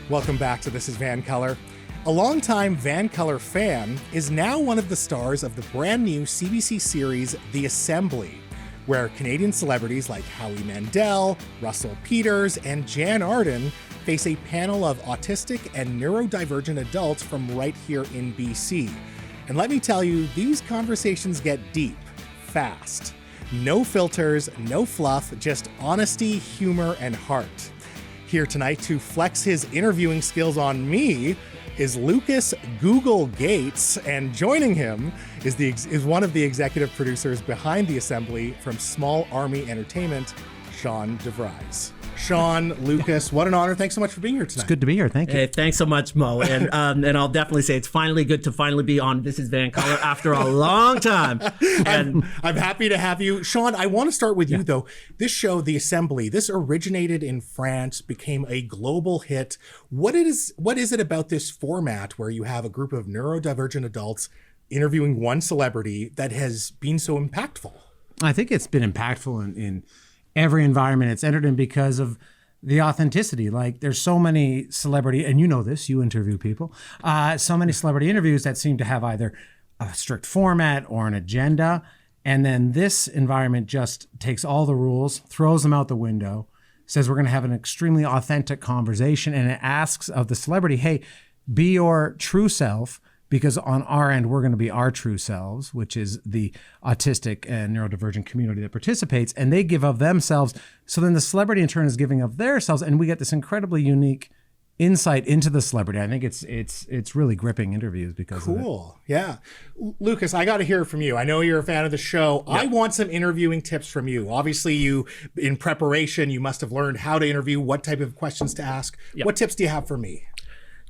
Welcome back to This is VANCOLOUR. A longtime VANCOLOUR fan is now one of the stars of the brand new CBC series The Assembly, where Canadian celebrities like Howie Mandel, Russell Peters, and Jan Arden face a panel of autistic and neurodivergent adults from right here in BC. And let me tell you, these conversations get deep, fast. No filters, no fluff, just honesty, humor, and heart. Here tonight to flex his interviewing skills on me is Lucas Google Gates, and joining him is one of the executive producers behind The Assembly from Small Army Entertainment, Sean De Vries. Sean, Lucas, what an honor. Thanks so much for being here tonight. It's good to be here. Thank you. Hey, thanks so much, Mo. And I'll definitely say it's finally good to finally be on This is VANCOLOUR after a long time. And I'm happy to have you. Sean, I want to start with you, though. This show, The Assembly, this originated in France, became a global hit. What is it about this format where you have a group of neurodivergent adults interviewing one celebrity that has been so impactful? I think it's been impactful in every environment it's entered in because of the authenticity. Like, there's so many celebrity, and you know this, you interview people, so many celebrity interviews that seem to have either a strict format or an agenda. And then this environment just takes all the rules, throws them out the window, says we're going to have an extremely authentic conversation. And it asks of the celebrity, hey, be your true self. Because on our end, we're going to be our true selves, which is the autistic and neurodivergent community that participates, and they give of themselves. So then the celebrity in turn is giving of their selves, and we get this incredibly unique insight into the celebrity. I think it's really gripping interviews because of it. Cool. Yeah. Lucas, I got to hear from you. I know you're a fan of the show. Yep. I want some interviewing tips from you. Obviously, you, in preparation, you must have learned how to interview, what type of questions to ask. Yep. What tips do you have for me?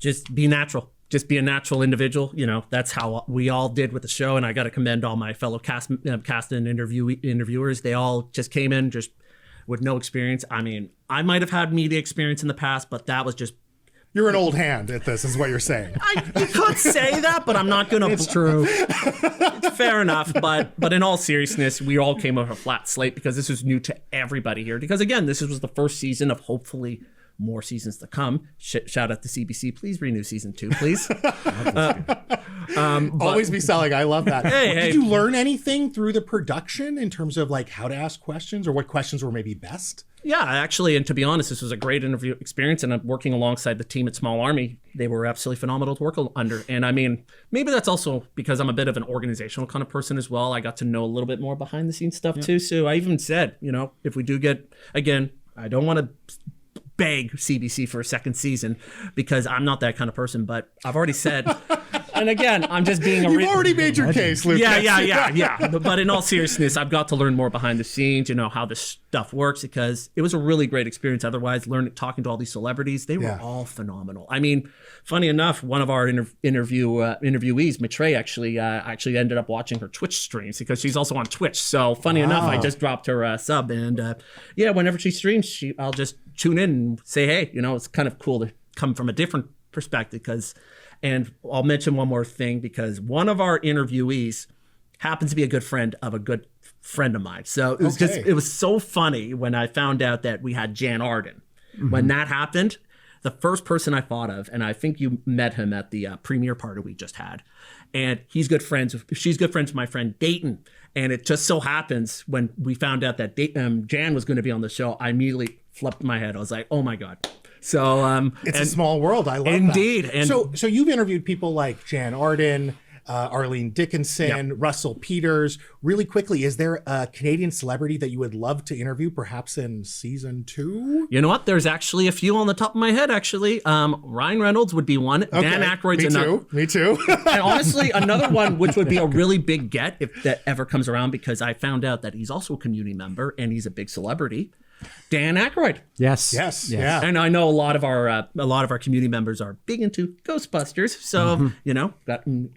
just be natural. Just be a natural individual. You know, that's how we all did with the show. And I got to commend all my fellow cast and interviewers. They all just came in just with no experience. I mean, I might have had media experience in the past, but that was just... You're an old hand at this, is what you're saying. You could say that, but I'm not going to... It's true. It's fair enough. But in all seriousness, we all came off a flat slate because this was new to everybody here. Because again, this was the first season of hopefully more seasons to come. Shout out to CBC. Please renew season 2, please. Always be selling. I love that. Hey. Did you learn anything through the production in terms of like how to ask questions or what questions were maybe best? Yeah, actually, and to be honest, this was a great interview experience, and I'm working alongside the team at Small Army. They were absolutely phenomenal to work under. And I mean, maybe that's also because I'm a bit of an organizational kind of person as well. I got to know a little bit more behind the scenes stuff too. So I even said, you know, if we do get, again, I don't want to beg CBC for a second season because I'm not that kind of person, but I've already said... And again, I'm just being You've already made your case, Lucas. Yeah. But in all seriousness, I've got to learn more behind the scenes, you know, how this stuff works, because it was a really great experience. Otherwise, talking to all these celebrities, they were all phenomenal. I mean, funny enough, one of our interviewees, Maitre, actually ended up watching her Twitch streams because she's also on Twitch. So funny enough, I just dropped her sub, and whenever she streams, I'll just tune in and say, hey, you know, it's kind of cool to come from a different perspective because... And I'll mention one more thing because one of our interviewees happens to be a good friend of a good friend of mine. So it was so funny when I found out that we had Jan Arden. Mm-hmm. When that happened, the first person I thought of, and I think you met him at the premiere party we just had, and she's good friends with my friend Dayton. And it just so happens when we found out that Jan was going to be on the show, I immediately flipped my head. I was like, oh my God. So it's a small world. I love indeed. that. And so you've interviewed people like Jan Arden, Arlene Dickinson, Russell Peters. Really quickly, is there a Canadian celebrity that you would love to interview, perhaps in season 2? You know what? There's actually a few on the top of my head. Actually, Ryan Reynolds would be one. Okay. Dan Aykroyd's another. Me too. And honestly, another one which would be a really big get if that ever comes around, because I found out that he's also a community member and he's a big celebrity. Dan Aykroyd. Yes. Yeah. And I know a lot of our community members are big into Ghostbusters. So, you know,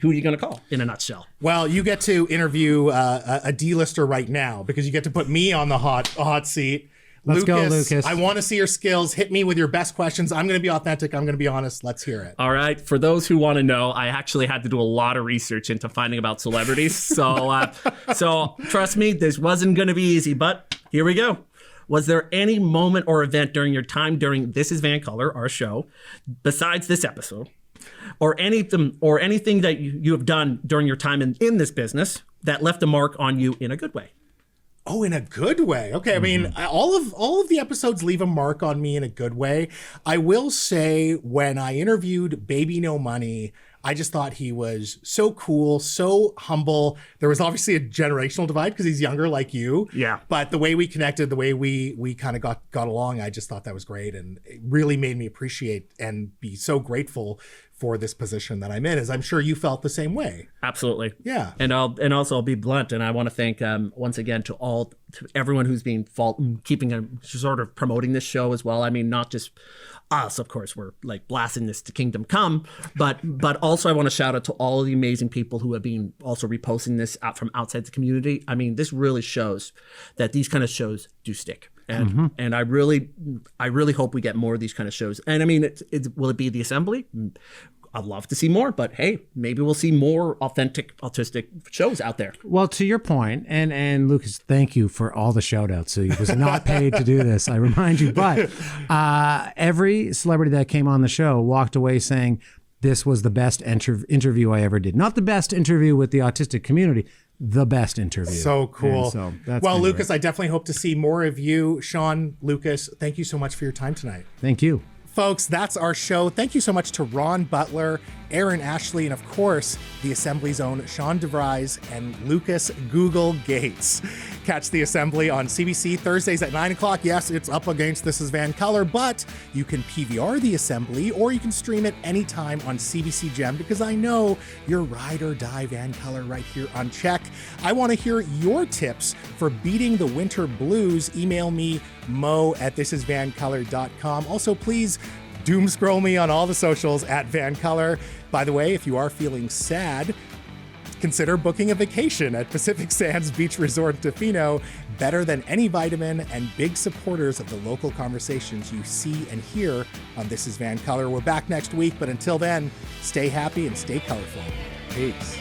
who are you going to call in a nutshell? Well, you get to interview a D-lister right now because you get to put me on the hot seat. Let's go, Lucas. I want to see your skills. Hit me with your best questions. I'm going to be authentic. I'm going to be honest. Let's hear it. All right. For those who want to know, I actually had to do a lot of research into finding about celebrities. So trust me, this wasn't going to be easy, but here we go. Was there any moment or event during your time during This Is VANCOLOUR, our show, besides this episode, or anything that you have done during your time in this business that left a mark on you in a good way? Oh, in a good way. Okay. I mean, all of the episodes leave a mark on me in a good way. I will say when I interviewed Baby No Money, I just thought he was so cool, so humble. There was obviously a generational divide because he's younger like you. Yeah. But the way we connected, the way we kind of got along, I just thought that was great. And it really made me appreciate and be so grateful for this position that I'm in, as I'm sure you felt the same way. Absolutely. Yeah. And I'll be blunt, and I want to thank once again to everyone who's been keeping sort of promoting this show as well. I mean, not just us, of course, we're like blasting this to Kingdom Come, but also I want to shout out to all of the amazing people who have been also reposting this out from outside the community. I mean, this really shows that these kind of shows do stick. And I really hope we get more of these kind of shows. And I mean, will it be the Assembly? I'd love to see more, but hey, maybe we'll see more authentic autistic shows out there. Well, to your point, and Lucas, thank you for all the shout outs. So he was not paid to do this, I remind you. But every celebrity that came on the show walked away saying, this was the best interview I ever did. Not the best interview with the autistic community, the best interview. So cool. So that's well, Lucas, I definitely hope to see more of you. Sean, Lucas, thank you so much for your time tonight. Thank you. Folks, that's our show. Thank you so much to Ron Butler, Aaron Ashley, and of course, the Assembly's own Sean De Vries and Lucas Google Gates. Catch the Assembly on CBC Thursdays at 9 o'clock. Yes, it's up against This Is VANCOLOUR, but you can PVR the Assembly or you can stream it anytime on CBC Gem because I know you're ride or die VANCOLOUR right here on CHEK. I want to hear your tips for beating the winter blues. Email me, mo@thisisvancolour.com. Also, please doom scroll me on all the socials at VANCOLOUR. By the way, if you are feeling sad, consider booking a vacation at Pacific Sands Beach Resort Tofino. Better than any vitamin and big supporters of the local conversations you see and hear on This Is VANCOLOUR. We're back next week, but until then, stay happy and stay colorful. Peace.